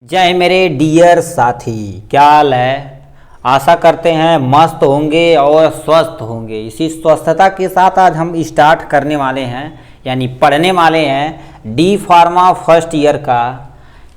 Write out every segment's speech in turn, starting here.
जय मेरे डियर साथी, क्या हाल है। आशा करते हैं मस्त होंगे और स्वस्थ होंगे। इसी स्वस्थता के साथ आज हम स्टार्ट करने वाले हैं यानी पढ़ने वाले हैं डी फार्मा फर्स्ट ईयर का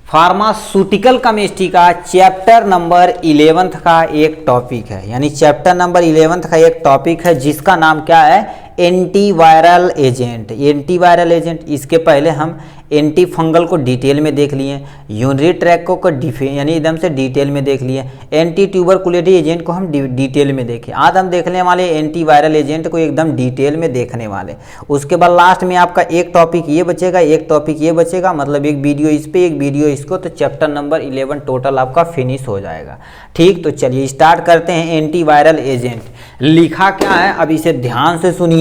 फार्मास्यूटिकल केमिस्ट्री का चैप्टर नंबर 11th का एक टॉपिक है। यानी चैप्टर नंबर 11th का एक टॉपिक है जिसका नाम क्या है, एंटीवायरल एजेंट। एंटीवायरल एजेंट, इसके पहले हम एंटी फंगल को डिटेल में देख लिए, यूरिनरी ट्रैक्ट को यानी एकदम से डिटेल में देख लिए, एंटी ट्यूबरकुलोसिस एजेंट को हम डिटेल में देखें। आज हम देखने वाले एंटीवायरल एजेंट को एकदम डिटेल में देखने वाले। उसके बाद लास्ट में आपका एक टॉपिक ये बचेगा, एक टॉपिक ये बचेगा, मतलब एक वीडियो इस पे एक वीडियो इसको, तो चैप्टर नंबर 11 टोटल आपका फिनिश हो जाएगा। ठीक, तो चलिए स्टार्ट करते हैं। एंटीवायरल एजेंट लिखा क्या है, अब इसे ध्यान से सुनिए।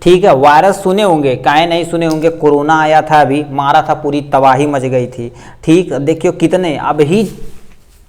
ठीक है, वायरस सुने होंगे, काहे नहीं सुने होंगे। कोरोना आया था, अभी मारा था, पूरी तबाही मच गई थी। ठीक, देखियो कितने अभी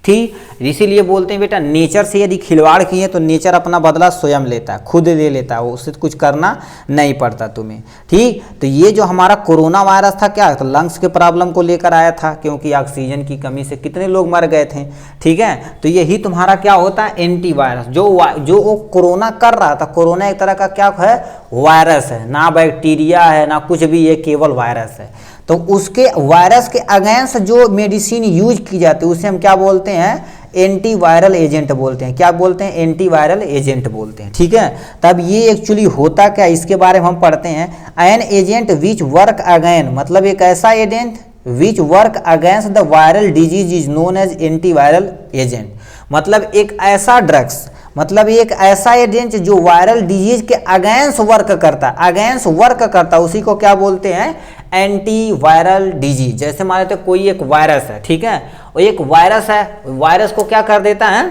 थी, इसीलिए बोलते हैं बेटा नेचर से यदि खिलवाड़ किए तो नेचर अपना बदला स्वयं लेता है, खुद ले लेता है, उससे कुछ करना नहीं पड़ता तुम्हें। ठीक, तो ये जो हमारा कोरोना वायरस था क्या, तो लंग्स के प्रॉब्लम को लेकर आया था, क्योंकि ऑक्सीजन की कमी से कितने लोग मर गए थे। ठीक है, तो यही तुम्हारा क्या होता है, एंटीवायरस। जो वो कोरोना कर रहा था, कोरोना एक तरह का क्या है, वायरस है, ना बैक्टीरिया है ना कुछ भी, ये केवल वायरस है। तो उसके वायरस के अगेंस्ट जो मेडिसिन यूज की जाती है उसे हम क्या बोलते हैं, एंटीवायरल एजेंट बोलते हैं। क्या बोलते हैं, एंटीवायरल एजेंट बोलते हैं। ठीक है, तब ये एक्चुअली होता क्या, इसके बारे में हम पढ़ते हैं। An agent which work again, मतलब एक ऐसा agent which work against the viral disease is known as antiviral agent. मतलब एक ऐसा ड्रग्स, मतलब एक ऐसा एजेंट जो वायरल डिजीज के अगेंस्ट वर्क करता, उसी को क्या बोलते हैं, एंटीवायरल डिजीज। जैसे मान लेते कोई एक वायरस है, ठीक है, और एक वायरस है, वायरस को क्या कर देता है,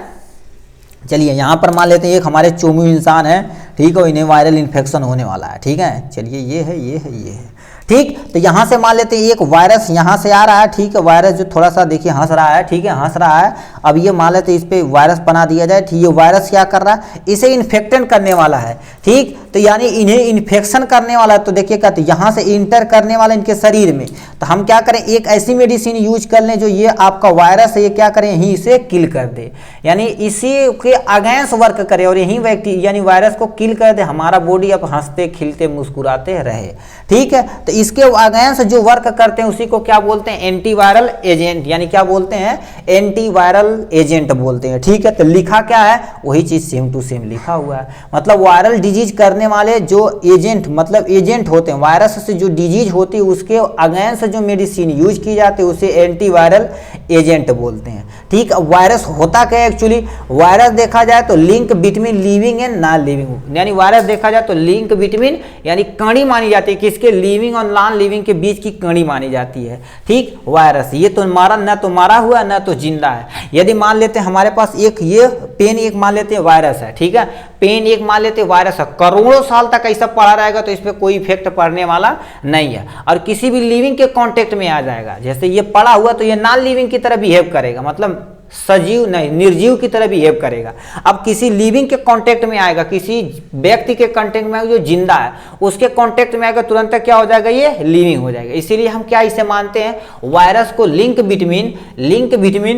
चलिए यहाँ पर मान लेते हैं एक हमारे चोमू इंसान है, ठीक है, इन्हें वायरल इन्फेक्शन होने वाला है। ठीक है, चलिए ये है। ठीक, तो यहाँ से मान लेते हैं एक वायरस यहाँ से आ रहा है। ठीक है, वायरस जो थोड़ा सा देखिए हंस रहा है, ठीक है, हंस रहा है। अब ये मान लेते हैं इस पे वायरस बना दिया जाए। ठीक, ये वायरस क्या कर रहा है, इसे इन्फेक्टेड करने वाला है। ठीक, तो यानी इन्हें इन्फेक्शन करने वाला है। तो देखिए क्या, तो यहाँ से इंटर करने वाला इनके शरीर में, तो हम क्या करें, एक ऐसी मेडिसिन यूज कर लें जो ये आपका वायरस है, ये क्या करें, यहीं इसे किल कर दे, यानी इसी के अगेंस्ट वर्क करे और यही व्यक्ति यानी वायरस को किल कर दे, हमारा बॉडी अब हंसते खिलते मुस्कुराते रहे। ठीक है, तो इसके अगेंस्ट जो वर्क करते हैं उसी को क्या बोलते हैं, एंटीवायरल एजेंट, यानी क्या बोलते हैं, एंटीवायरल एजेंट बोलते हैं। ठीक है, तो लिखा क्या है, वही चीज सेम टू सेम लिखा हुआ है। मतलब वायरल डिजीज करने वाले जो एजेंट, मतलब एजेंट होते हैं, वायरस से जो डिजीज होती है उसके अगेंस्ट जो मेडिसिन यूज की जाती है उसे एंटीवायरल एजेंट बोलते हैं। ठीक, अब वायरस होता क्या है, एक्चुअली वायरस देखा जाए तो link between living and non living, यानी वायरस देखा जाए तो लिंक बिटवीन यानी कड़ी मानी जाती है, किसके, लिविंग और नॉन लिविंग के बीच की कड़ी मानी जाती है। ठीक, वायरस ये तो मारा ना, तो मारा हुआ ना तो जिंदा है। यदि मान लेते हैं हमारे पास एक ये पेन एक मान लेते हैं वायरस है, ठीक है, पेन एक मान लेते हैं वायरस है, करोड़ों साल तक ऐसा पड़ा रहेगा तो इस पर कोई इफेक्ट पड़ने वाला नहीं है, और किसी भी लिविंग के कांटेक्ट में आ जाएगा। जैसे ये पड़ा हुआ तो ये नॉन लिविंग की तरह बिहेव करेगा, मतलब सजीव नहीं निर्जीव की तरह बिहेव करेगा। अब किसी लिविंग के कांटेक्ट में आएगा, किसी व्यक्ति के कांटेक्ट में आएगा जो जिंदा है, उसके कांटेक्ट में आएगा, तुरंत क्या हो जाएगा, ये लिविंग हो जाएगा। इसीलिए हम क्या इसे मानते हैं, वायरस को link between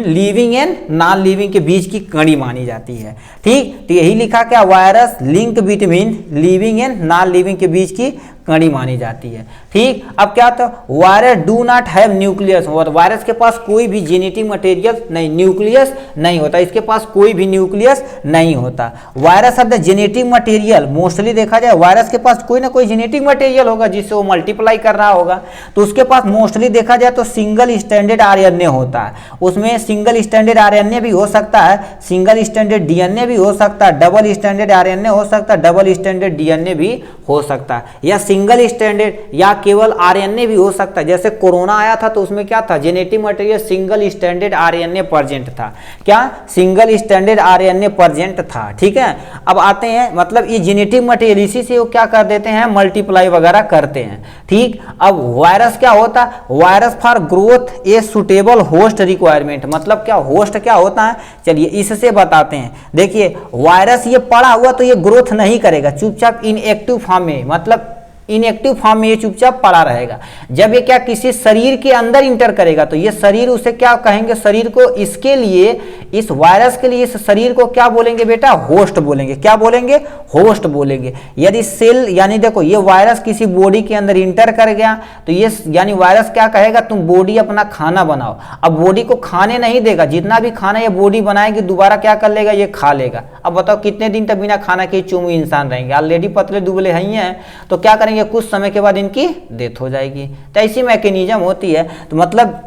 living and non living के बीच की कड़ी मानी जाती है। ठीक, तो यही लिखा क्या, virus link between living and non living के बीच की कड़ी मानी जाती है। ठीक, अब क्या था, virus do not have nucleus, और वायरस के पास कोई भी जेनेटिक मटेरियल नहीं, न्यूक्लियस नहीं होता, इसके पास कोई भी न्यूक्लियस नहीं होता। Virus of the genetic material, mostly देखा जाए वायरस के पास कोई ना कोई जेनेटिक मटेरियल होगा जिससे वो मल्टीप्लाई कर रहा होगा, तो उसके पास मोस्टली देखा जाए तो सिंगल स्टैंडर्ड आरएनए होता है। उसमें सिंगल स्टैंडर्ड आरएनए भी हो सकता है, सिंगल स्टैंडर्ड डीएनए भी हो सकता है, डबल स्टैंडर्ड आरएनए हो सकता है, डबल स्टैंडर्ड डीएनए भी हो सकता है, या सिंगल स्टैंडर्ड या केवल आरएनए भी हो सकता है। जैसे कोरोना आया था तो उसमें क्या था, genetic material single standard RNA present था। क्या, सिंगल स्टैंडर्ड आरएनए प्रेजेंट था। ठीक है, अब आते हैं, मतलब ये जेनेटिक मटेरियल इसी से वो क्या कर देते हैं, मल्टीप्लाई वगैरह करते हैं। ठीक, अब वायरस क्या होता है, virus for growth a suitable host requirement, मतलब क्या होस्ट क्या होता है, चलिए इससे बताते हैं। देखिए वायरस ये पड़ा हुआ तो ये ग्रोथ नहीं करेगा, चुपचाप इनएक्टिव फॉर्म में, मतलब इनएक्टिव फॉर्म में ये चुपचाप पड़ा रहेगा। जब ये क्या किसी शरीर के अंदर इंटर करेगा तो ये शरीर उसे क्या कहेंगे, शरीर को, इसके लिए, इस वायरस के लिए इस शरीर को क्या बोलेंगे बेटा, होस्ट बोलेंगे। क्या बोलेंगे, होस्ट बोलेंगे। यदि सेल यानी देखो ये वायरस किसी बॉडी के अंदर इंटर कर गया तो ये यानी वायरस क्या कहेगा, तुम बॉडी अपना खाना बनाओ। अब बॉडी को खाने नहीं देगा, जितना भी खाना ये बॉडी बनाएगी दोबारा क्या कर लेगा, ये खा लेगा। अब बताओ कितने दिन तक बिना खाना के चूमू इंसान रहेंगे, ऑलरेडी पतले दुबले हैं, तो क्या करेंगे, कुछ समय के बाद इनकी डेथ हो जाएगी। तो ऐसी मैकेनिज्म होती है। तो मतलब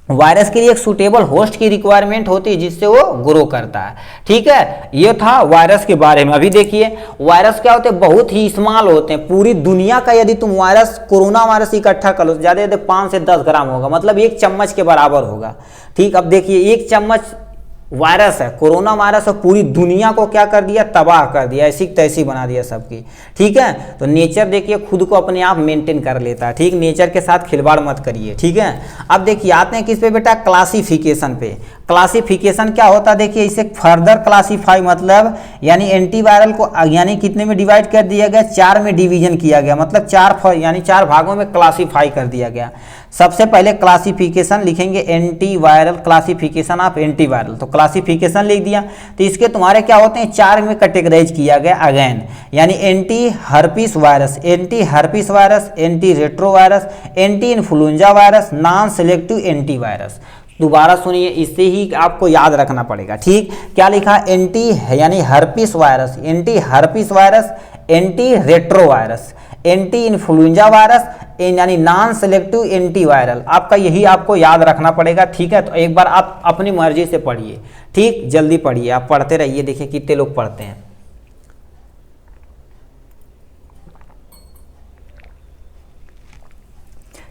वायरस के लिए एक सूटेबल होस्ट की रिक्वायरमेंट होती है जिससे वो ग्रो करता है। ठीक है, ये था वायरस के बारे में। अभी देखिए वायरस क्या होते हैं, बहुत ही स्मॉल होते हैं। पूरी दुनिया का यदि तुम वायरस, कोरोना वायरस इकट्ठा कर लो, ज्यादा 5 से 10 ग्राम होगा, मतलब 1 चम्मच के बराबर होगा। ठीक, अब देखिए 1 चम्मच वायरस है, कोरोना वायरस, और पूरी दुनिया को क्या कर दिया, तबाह कर दिया, ऐसी तैसी बना दिया सबकी। ठीक है, तो नेचर देखिए खुद को अपने आप मेंटेन कर लेता है। ठीक, नेचर के साथ खिलवाड़ मत करिए। ठीक है, अब देखिए आते हैं किस पे बेटा, क्लासिफिकेशन पे। क्लासिफिकेशन क्या होता है, देखिए इसे फर्दर क्लासीफाई, मतलब यानी एंटीवायरल को यानी कितने में डिवाइड कर दिया गया, 4 में डिवीजन किया गया, मतलब 4 भागों में क्लासीफाई कर दिया गया। सबसे पहले क्लासिफिकेशन लिखेंगे, एंटीवायरल, क्लासिफिकेशन ऑफ एंटीवायरल, तो क्लासिफिकेशन लिख दिया। तो इसके तुम्हारे क्या होते हैं, 4 में कैटेगराइज किया गया अगेन, यानी anti herpes virus, anti herpes virus, anti retrovirus, anti influenza virus, non selective antivirus. दोबारा सुनिए, इससे ही आपको याद रखना पड़ेगा। ठीक, क्या लिखा, एंटी यानी herpes virus, anti herpes virus, anti retrovirus, anti influenza virus, यानी नॉन सेलेक्टिव एंटीवायरल। आपका यही आपको याद रखना पड़ेगा। ठीक है, तो एक बार आप अपनी मर्जी से पढ़िए। ठीक, जल्दी पढ़िए, आप पढ़ते रहिए, देखिए कितने लोग पढ़ते हैं।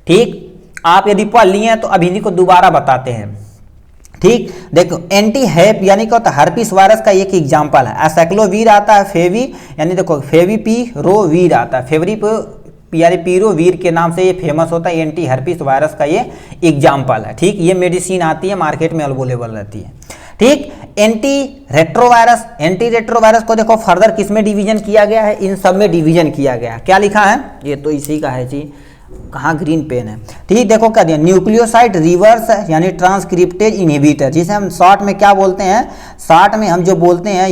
ठीक, आप यदि पढ़ लिए हैं तो अभी इन्हीं को दोबारा बताते हैं। ठीक, देखो एंटी हैप यानी क्या होता है, हर्पिस वायरस का एक एग्जांपल है। एसाइक्लोवीर आता है, फेवी यानी देखो फेविपिरोवीर आता है, फेविपिरोवीर के नाम से ये फेमस होता है। एंटी हर्पिस वायरस का ये एग्जांपल है। ठीक, ये मेडिसिन आती है, मार्केट में अवेलेबल रहती है। ठीक, एंटी रेट्रोवायरस, एंटी रेट्रोवायरस को देखो फर्दर किस में डिवीजन किया गया है, इन सब में डिवीजन किया गया है। क्या लिखा है, ये तो इसी का है जी, कहाँ ग्रीन पेन है। ठीक, देखो क्या दिया, न्यूक्लियोसाइड रिवर्स यानी ट्रांसक्रिप्टेज इनहिबिटर, जिसे हम शॉर्ट में क्या बोलते हैं, शॉर्ट में हम जो बोलते हैं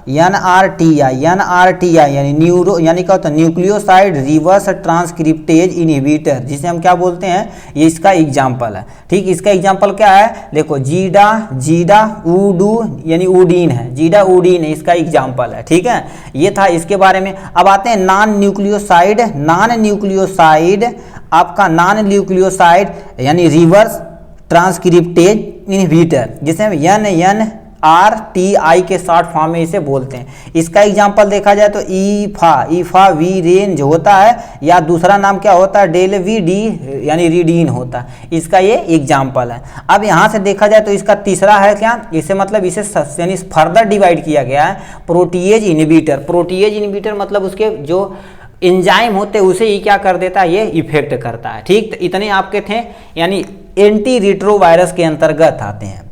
NRTI यानी न्यूरो यानी क्या होता है, न्यूक्लियोसाइड रिवर्स ट्रांसक्रिप्टेज इनहिबिटर, जिसे हम क्या बोलते हैं, ये इसका एग्जाम्पल है। ठीक, इसका एग्जाम्पल क्या है, देखो जीडा उडू यानी उडीन है, जीडा उडीन इसका एग्जाम्पल है। ठीक है, ये था इसके बारे में। अब आते हैं नॉन न्यूक्लियोसाइड, आपका नॉन न्यूक्लियोसाइड यानी रिवर्स ट्रांसक्रिप्टेज इनहिबिटर, जिसे हम NRTI के शॉर्ट फॉर्म में इसे बोलते हैं। इसका एग्जांपल देखा जाए तो ईफावीरेन जो होता है, या दूसरा नाम क्या होता है, डेलवीडी यानी रीडीन होता है, इसका ये एग्जांपल है। अब यहाँ से देखा जाए तो इसका तीसरा है क्या, इसे मतलब इसे यानी फर्दर डिवाइड किया गया है, प्रोटीएज इनहिबिटर। प्रोटीएज इनहिबिटर मतलब उसके जो एंजाइम होते हैं उसे ही क्या कर देता है, ये इफेक्ट करता है। ठीक, तो इतने आपके थे, यानी एंटी रेट्रोवायरस के अंतर्गत आते हैं।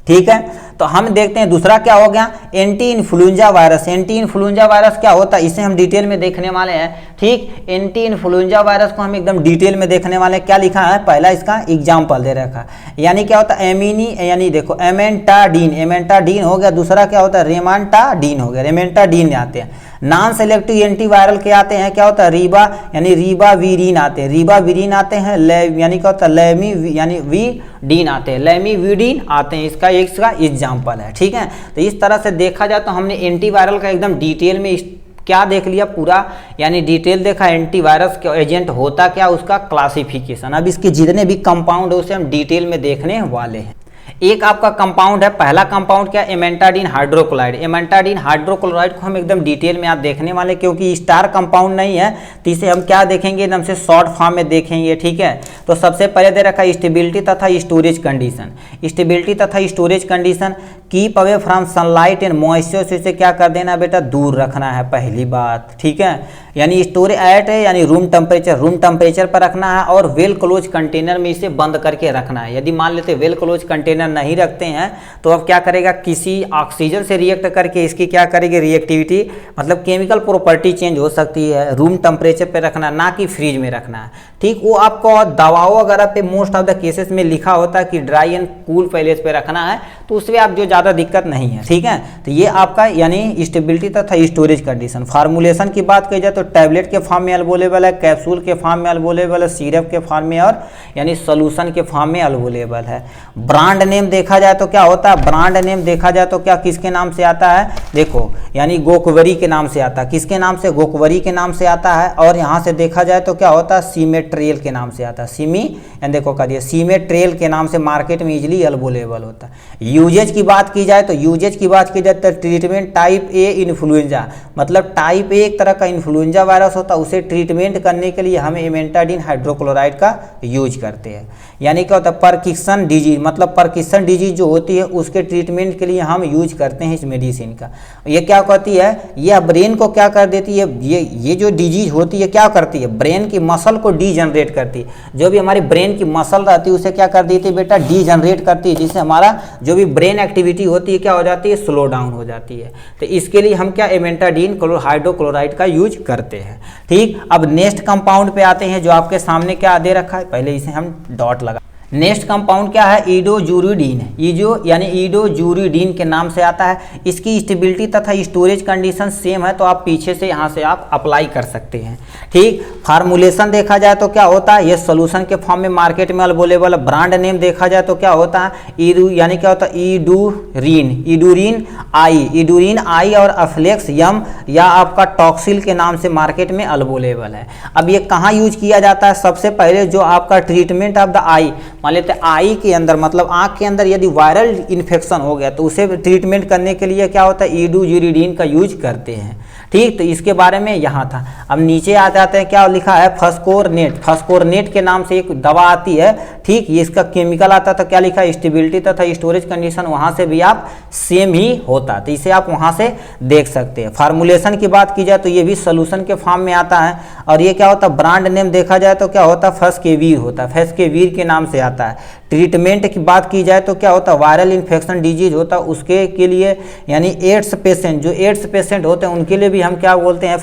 ठीक है, तो हम देखते हैं दूसरा क्या हो गया, anti influenza virus. Anti influenza virus क्या होता है, इसे हम डिटेल में देखने वाले हैं। ठीक, एंटी इन्फ्लुएंजा वायरस को हम एकदम डिटेल में देखने वाले हैं। क्या लिखा है, पहला इसका एग्जाम्पल दे रखा है, यानी क्या होता है, यानी देखो एमेंटाडीन हो गया, दूसरा क्या होता है, रेमांटाडीन हो गया, रेमेंटाडीन आते हैं। नॉन सेलेक्टिव एंटीवायरल के आते हैं, क्या होता है, रीबावीरिन आते हैं, रीबावीरिन आते हैं, यानी क्या होता है, लेमीवीडीन आते हैं, लेमीवीडीन आते हैं। इसका एग्जाम्पल है। ठीक है, तो इस तरह से देखा जाए तो हमने एंटीवायरल का एकदम डिटेल में क्या देख लिया पूरा, यानी डिटेल देखा एंटीवायरस का एजेंट होता क्या, उसका क्लासिफिकेशन। अब इसके जितने भी कंपाउंड है उसे हम डिटेल में देखने वाले हैं। एक आपका कंपाउंड है, पहला कंपाउंड क्या, एमेंटाडीन हाइड्रोक्लोराइड। एमेंटाडीन हाइड्रोक्लोराइड को हम एकदम डिटेल में आप देखने वाले, क्योंकि स्टार कंपाउंड नहीं है, तो इसे हम क्या देखेंगे, एकदम से शॉर्ट फॉर्म में देखेंगे। ठीक है, तो सबसे पहले दे रखा है स्टेबिलिटी तथा स्टोरेज कंडीशन। स्टेबिलिटी तथा storage condition, keep away from sunlight and moisture, से क्या कर देना बेटा, दूर रखना है, पहली बात। ठीक है, यानी स्टोरेज एट है यानी रूम टेम्परेचर पर रखना है, और वेल क्लोज कंटेनर में इसे बंद करके रखना है। यदि मान लेते वेल क्लोज कंटेनर कंटेनर नहीं रखते हैं तो अब क्या करेगा, किसी ऑक्सीजन से रिएक्ट करके इसकी क्या करेगी रिएक्टिविटी, मतलब केमिकल प्रॉपर्टी चेंज हो सकती है। रूम टेम्परेचर पे रखना, ना कि फ्रिज में रखना है, ठीक। वो आपको दवाओं वगैरह पे मोस्ट ऑफ द केसेस में लिखा होता है कि ड्राई एंड कूल पैलेस पे रखना है, तो उसमें आप जो ज़्यादा दिक्कत नहीं है, ठीक है। तो ये आपका यानी स्टेबिलिटी तथा स्टोरेज कंडीशन। फार्मूलेशन की बात की जाए तो टैबलेट के फॉर्म में अवेलेबल है, कैप्सूल के फॉर्म में अवेलेबल है, सिरप के फॉर्म में और यानी सोल्यूशन के फॉर्म में अवेलेबल है। ब्रांड नेम देखा जाए तो क्या होता है, ब्रांड नेम देखा जाए तो क्या किसके नाम से आता है, देखो यानी गोकवरी के नाम से आता है। किसके नाम से, गोकवरी के नाम से आता है। और यहाँ से देखा जाए तो क्या होता है, सीमेट्रेल के नाम से आता है। देखो कह दिया सीमेट्रेल के नाम से मार्केट में इजीली अवेलेबल होता है। यूजेज की बात की जाए तो ट्रीटमेंट टाइप ए इन्फ्लुएंजा, मतलब टाइप ए एक तरह का इन्फ्लुएंजा वायरस होता है, उसे ट्रीटमेंट करने के लिए हम इमेंटाडिन हाइड्रोक्लोराइड का यूज करते हैं। यानी क्या होता है, पार्किंसन डिजीज, मतलब पार्किंसन डिजीज जो होती है उसके ट्रीटमेंट के लिए हम यूज करते हैं इस मेडिसिन का। ये क्या करती है, ये ब्रेन को क्या कर देती है, ये जो डिजीज होती है क्या करती है, ब्रेन की मसल को डीजनरेट करती है। जो भी हमारी ब्रेन की मसल रहती है उसे क्या कर देती है बेटा, डीजनरेट करती है, जिससे हमारा जो भी ब्रेन एक्टिविटी होती है क्या हो जाती है, स्लो डाउन हो जाती है। तो इसके लिए हम क्या इमेंटाडिन हाइड्रोक्लोराइड का यूज करते हैं, ठीक। अब नेक्स्ट कंपाउंड पे आते हैं जो आपके सामने क्या दे रखा है, पहले इसे हम डॉट लगा। नेक्स्ट कंपाउंड क्या है, ईडोजूरिडीन, यानी ईडोजूरिडीन के नाम से आता है। इसकी स्टेबिलिटी तथा स्टोरेज कंडीशन सेम है, तो आप पीछे से यहाँ से आप अप्लाई कर सकते हैं, ठीक। फार्मूलेशन देखा जाए तो क्या होता है, ये सोल्यूशन के फॉर्म में मार्केट में अवेलेबल है। ब्रांड नेम देखा जाए तो क्या होता है, यानी क्या होता है, इडूरिन आई और अफ्लेक्स यम या आपका टॉक्सिल के नाम से मार्केट में अवेलेबल है। अब ये कहाँ यूज किया जाता है, सबसे पहले जो आपका ट्रीटमेंट ऑफ द आई, मान लेते हैं आई के अंदर, मतलब आंख के अंदर यदि वायरल इन्फेक्शन हो गया तो उसे ट्रीटमेंट करने के लिए क्या होता है, ईडोजूरिडीन का यूज करते हैं, ठीक। तो इसके बारे में यहाँ था। अब नीचे आ जाते हैं, क्या लिखा है, फस्कोरनेट के नाम से एक दवा आती है, ठीक। ये इसका केमिकल आता था, क्या लिखा है, स्टेबिलिटी तथा स्टोरेज कंडीशन वहाँ से भी आप सेम ही होता, तो इसे आप वहाँ से देख सकते हैं। फार्मूलेशन की बात की जाए तो ये भी सोल्यूशन के फॉर्म में आता है। और ये क्या होता है, ब्रांड नेम देखा जाए तो क्या होता है, फेस्केवीर होता है, फेस्केवीर के नाम से आता है। ट्रीटमेंट की बात की जाए तो क्या होता है, वायरल इन्फेक्शन डिजीज होता है उसके के लिए, यानी एड्स पेशेंट, जो एड्स पेशेंट होते हैं उनके लिए भी हम क्या बोलते हैं,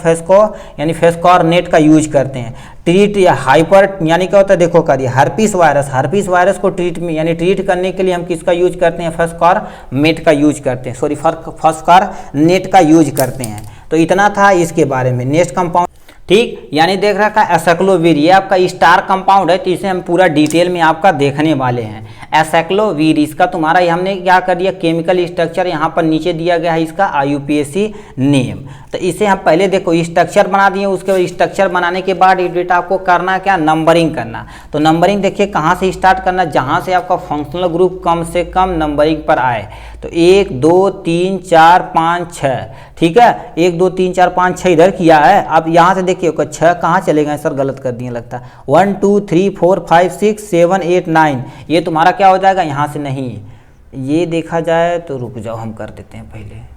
फेस्कोरनेट का यूज करते हैं। ट्रीट या हाइपर, यानी क्या होता है, देखो करिए हर्पीस वायरस को ट्रीट करने के लिए हम किसका यूज करते हैं, फेस्कोरनेट का यूज करते हैं, फेस्कोरनेट का यूज करते हैं। तो इतना था इसके बारे में। नेक्स्ट कंपाउंड, ठीक, यानी देख रखा है एसाइक्लोविर, ये आपका स्टार कंपाउंड है, तो इसे हम पूरा डिटेल में आपका देखने वाले हैं। एसाइक्लोविर, इसका तुम्हारा हमने क्या कर दिया, केमिकल स्ट्रक्चर यहाँ पर नीचे दिया गया है इसका IUPAC नेम। तो इसे हम पहले देखो स्ट्रक्चर बना दिए, उसके स्ट्रक्चर बनाने के बाद डेटा आपको करना क्या, नंबरिंग करना। तो नंबरिंग देखिए कहाँ से स्टार्ट करना, जहाँ से आपका फंक्शनल ग्रुप कम से कम नंबरिंग पर आए। तो 1 2 3 4 5 6, ठीक है, 1 2 3 4 5 6 इधर किया है। अब यहाँ से देखिए 6 कहाँ चलेगा, सर गलत कर दिए लगता है। 1 2 3 4 5 6 7 8 9, ये तुम्हारा क्या हो जाएगा, यहाँ से नहीं, ये देखा जाए तो रुक जाओ हम कर देते हैं पहले,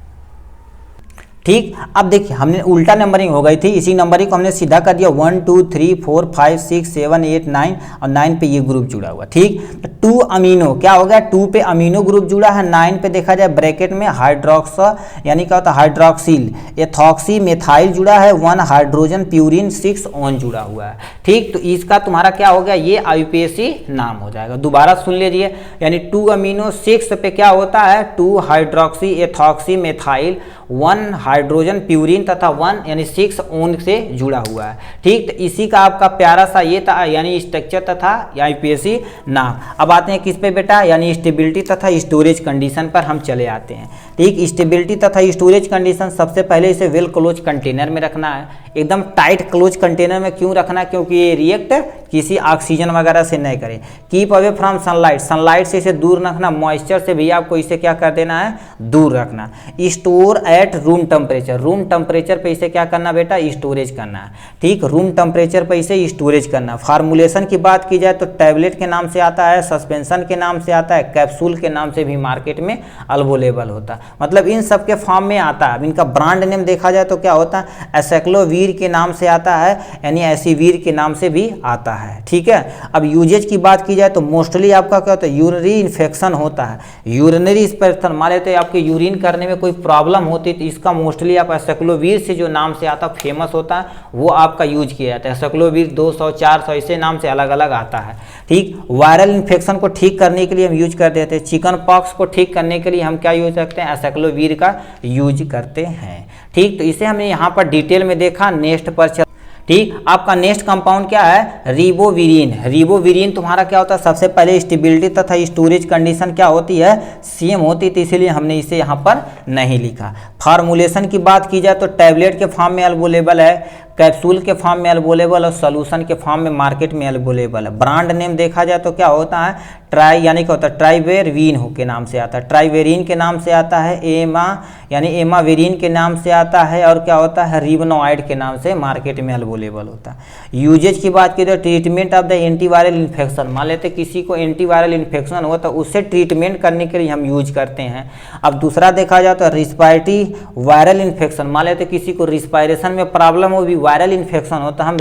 ठीक। अब देखिए हमने उल्टा नंबरिंग हो गई थी, इसी नंबरिंग को हमने सीधा कर दिया 1 2 3 4 5 6 7 8 9 और 9 पे ये ग्रुप जुड़ा हुआ, ठीक। तो 2 अमीनो क्या हो गया, 2 पे अमीनो ग्रुप जुड़ा है, 9 पे देखा जाए ब्रैकेट में हाइड्रोक्स, यानी क्या होता है हाइड्रोक्सिल, एथॉक्सी मेथाइल जुड़ा है, 1 हाइड्रोजन प्यूरिन 6 ऑन जुड़ा हुआ है, ठीक। तो इसका तुम्हारा क्या हो गया, ये IUPAC नाम हो जाएगा। दोबारा सुन लीजिए, यानी 2 अमीनो 6 पे क्या होता है, 2 hydroxy ethoxy methyl, 1 hydrogen purine तथा 1 यानी 6 ओन से जुड़ा हुआ है, ठीक। तो इसी का आपका प्यारा सा ये था, यानी स्ट्रक्चर तथा IUPAC नाम। अब आते हैं किस पे बेटा, यानी स्टेबिलिटी तथा स्टोरेज कंडीशन पर हम चले आते हैं, ठीक। स्टेबिलिटी तथा स्टोरेज कंडीशन, सबसे पहले इसे वेल क्लोज कंटेनर में रखना है, एकदम टाइट क्लोज कंटेनर में। क्यों रखना है, क्योंकि ये रिएक्ट किसी ऑक्सीजन वगैरह से नहीं करे। Keep away from sunlight, sunlight से इसे दूर रखना, मॉइस्चर से भी आपको इसे क्या कर देना है, दूर रखना। Store at room temperature, room temperature पे इसे क्या करना बेटा, स्टोरेज करना है, ठीक। रूम टेम्परेचर पे इसे स्टोरेज करना। फार्मूलेशन की बात की जाए तो टैबलेट के नाम से आता है, सस्पेंशन के नाम से आता है, कैप्सूल के नाम से भी मार्केट में अवेलेबल होता है, मतलब इन सब के फॉर्म में आता है। अब इनका ब्रांड नेम देखा जाए तो क्या होता है, एसाइक्लोविर एसिक्लोवीर के नाम से आता है, यानी एसिवीर के नाम से भी आता है। ठीक है, अब यूजेज की बात की जाए तो मोस्टली आपका क्या होता है, यूरिनरी इन्फेक्शन होता है। यूरिनरी इन्फेक्शन मान लेते हैं आपके यूरिन करने में कोई प्रॉब्लम होती है तो इसका मोस्टली आप एसिक्लोवीर से जो नाम से आता फेमस होता है वो आपका यूज किया जाता है। एसिक्लोवीर 200 400 ऐसे नाम से अलग अलग आता है। ठीक, वायरल इन्फेक्शन को ठीक करने के लिए हम यूज कर देते हैं। चिकन पॉक्स को ठीक करने के लिए हम क्या यूज करते हैं, एसिक्लोवीर का यूज करते हैं। ठीक, तो इसे हमने यहाँ पर डिटेल में देखा। नेक्स्ट पर चल, ठीक, आपका नेक्स्ट कंपाउंड क्या है, रिबोविरिन। रिबोविरिन तुम्हारा क्या होता है, सबसे पहले स्टेबिलिटी तथा स्टोरेज कंडीशन क्या होती है, सेम होती है, तो इसीलिए हमने इसे यहाँ पर नहीं लिखा। फार्मूलेशन की बात की जाए तो टैबलेट के फॉर्म में अवेलेबल है, कैप्सूल के फॉर्म में अवेलेबल और सोल्यूशन के फॉर्म में मार्केट में अवेलेबल है। ब्रांड नेम देखा जाए तो क्या होता है, ट्राई यानी क्या होता है, ट्राइवेरवीन के नाम से आता है, ट्राइवेरिन के नाम से आता है, एमा यानी एमावेरिन के नाम से आता है, और क्या होता है, रिबोनॉइड के नाम से मार्केट में अवेलेबल होता है। यूजेज की बात की तो treatment of the antiviral infection, मान लेते किसी को एंटीवायरल इन्फेक्शन हो तो उससे ट्रीटमेंट करने के लिए हम यूज करते हैं। अब दूसरा देखा जाए तो रिस्पायरेटरी वायरल इन्फेक्शन, मान लेते किसी को रिस्पायरेशन में प्रॉब्लम हो, भी वायरल इन्फेक्शन हो तो हम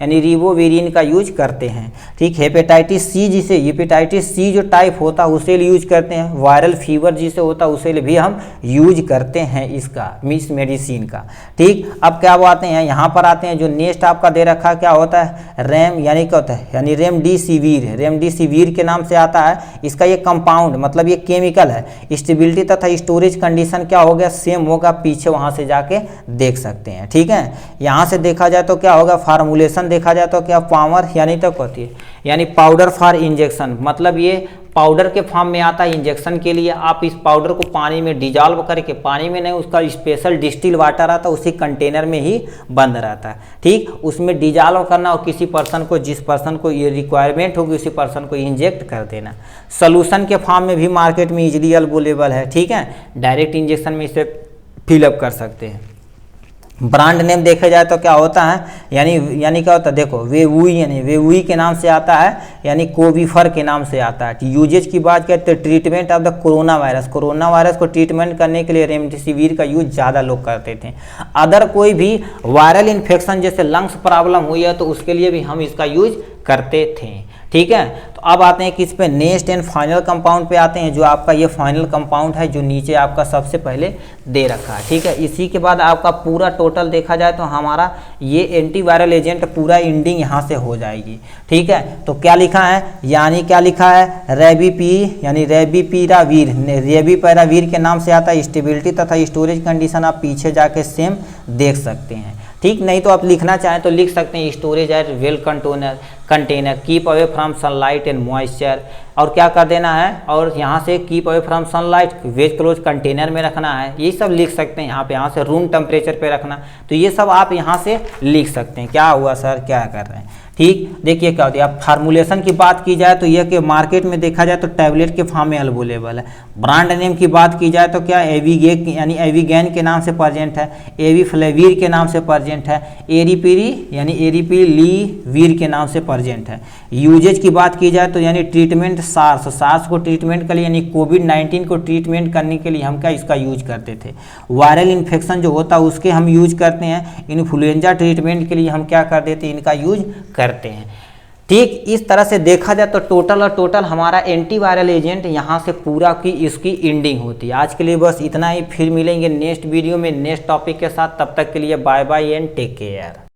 रिबोविरिन का यूज करते हैं। ठीक, हेपेटाइटिस सी, जिसे हेपेटाइटिस सी जो टाइप होता है उसे यूज करते हैं। वायरल फीवर जिसे होता है उसे भी हम यूज करते हैं इसका, इस मेडिसिन का। ठीक, अब क्या आते हैं, यहाँ पर आते हैं जो नेक्स्ट आपका दे रखा क्या होता है, रैम यानी क्या होता है, यानी रेमडेसिविर। रेमडेसिविर के नाम से आता है। इसका ये कंपाउंड मतलब ये केमिकल है। स्टेबिलिटी तथा स्टोरेज कंडीशन क्या हो गया, सेम होगा, पीछे वहाँ से जाके देख सकते हैं। ठीक है, यहाँ से देखा जाए तो क्या होगा, फार्मूलेशन देखा जाए तो क्या, पावर यानी तो होती है यानी पाउडर फॉर इंजेक्शन, मतलब ये पाउडर के फॉर्म में आता है इंजेक्शन के लिए। आप इस पाउडर को पानी में डिजॉल्व करके, पानी में नहीं, उसका स्पेशल डिस्टिल वाटर आता है, उसी कंटेनर में ही बंद रहता है। ठीक, उसमें डिजॉल्व करना और किसी पर्सन को, जिस पर्सन को ये रिक्वायरमेंट होगी उसी पर्सन को इंजेक्ट कर देना। सोल्यूशन के फॉर्म में भी मार्केट में इजीली अवेलेबल है। ठीक है, डायरेक्ट इंजेक्शन में इसे फिलअप कर सकते हैं। ब्रांड नेम देखा जाए तो क्या होता है, यानी क्या होता है, देखो वेवुई यानी वेवुई के नाम से आता है, यानी कोविफर के नाम से आता है। यूजेज की बात करते हैं, treatment of the corona virus, corona virus को ट्रीटमेंट करने के लिए रेमडेसिविर का यूज ज़्यादा लोग करते थे। अदर कोई भी वायरल इन्फेक्शन जैसे लंग्स प्रॉब्लम हुई है तो उसके लिए भी हम इसका यूज करते थे। ठीक है, तो अब आते हैं किस पे, नेक्स्ट एंड फाइनल कंपाउंड पे आते हैं, जो आपका ये फाइनल कंपाउंड है जो नीचे आपका सबसे पहले दे रखा है। ठीक है, इसी के बाद आपका पूरा टोटल देखा जाए तो हमारा ये एंटीवायरल एजेंट पूरा एंडिंग यहाँ से हो जाएगी। ठीक है, तो क्या लिखा है, यानी क्या लिखा है, यानी रेविपिरावीर के नाम से आता है। स्टेबिलिटी तथा स्टोरेज कंडीशन आप पीछे जाके सेम देख सकते हैं। ठीक, नहीं तो आप लिखना चाहें तो लिख सकते हैं, storage at well container, keep away from sunlight and moisture, और क्या कर देना है, और यहाँ से कीप अवे फ्रॉम सनलाइट, वेज क्लोज कंटेनर में रखना है, ये सब लिख सकते हैं। यहाँ से रूम टेम्परेचर पे रखना, तो ये सब आप यहाँ से लिख सकते हैं। क्या हुआ सर, क्या कर रहे हैं। ठीक, देखिए क्या होती है। अब फार्मूलेशन की बात की जाए तो यह कि मार्केट में देखा जाए तो टैबलेट के फॉर्म में अवेलेबल है। ब्रांड नेम की बात की जाए तो क्या, एविगेक यानी एविगैन के नाम से प्रेजेंट है, एविफ्लेविर के नाम से प्रेजेंट है, एरिपिरी यानी एरिपिलीवीर के नाम से प्रेजेंट है। यूजेज की बात की जाए तो यानी ट्रीटमेंट सार्स को ट्रीटमेंट के लिए, यानी कोविड-19 को ट्रीटमेंट करने के लिए हम क्या इसका यूज करते थे। वायरल इन्फेक्शन जो होता है उसके हम यूज करते हैं। इन्फ्लुएंजा ट्रीटमेंट के लिए हम क्या कर देते हैं, इनका यूज करते हैं। ठीक, इस तरह से देखा जाए तो टोटल हमारा एंटीवायरल एजेंट यहाँ से पूरा की इसकी एंडिंग होती है। आज के लिए बस इतना ही, फिर मिलेंगे नेक्स्ट वीडियो में नेक्स्ट टॉपिक के साथ। तब तक के लिए bye bye and take care.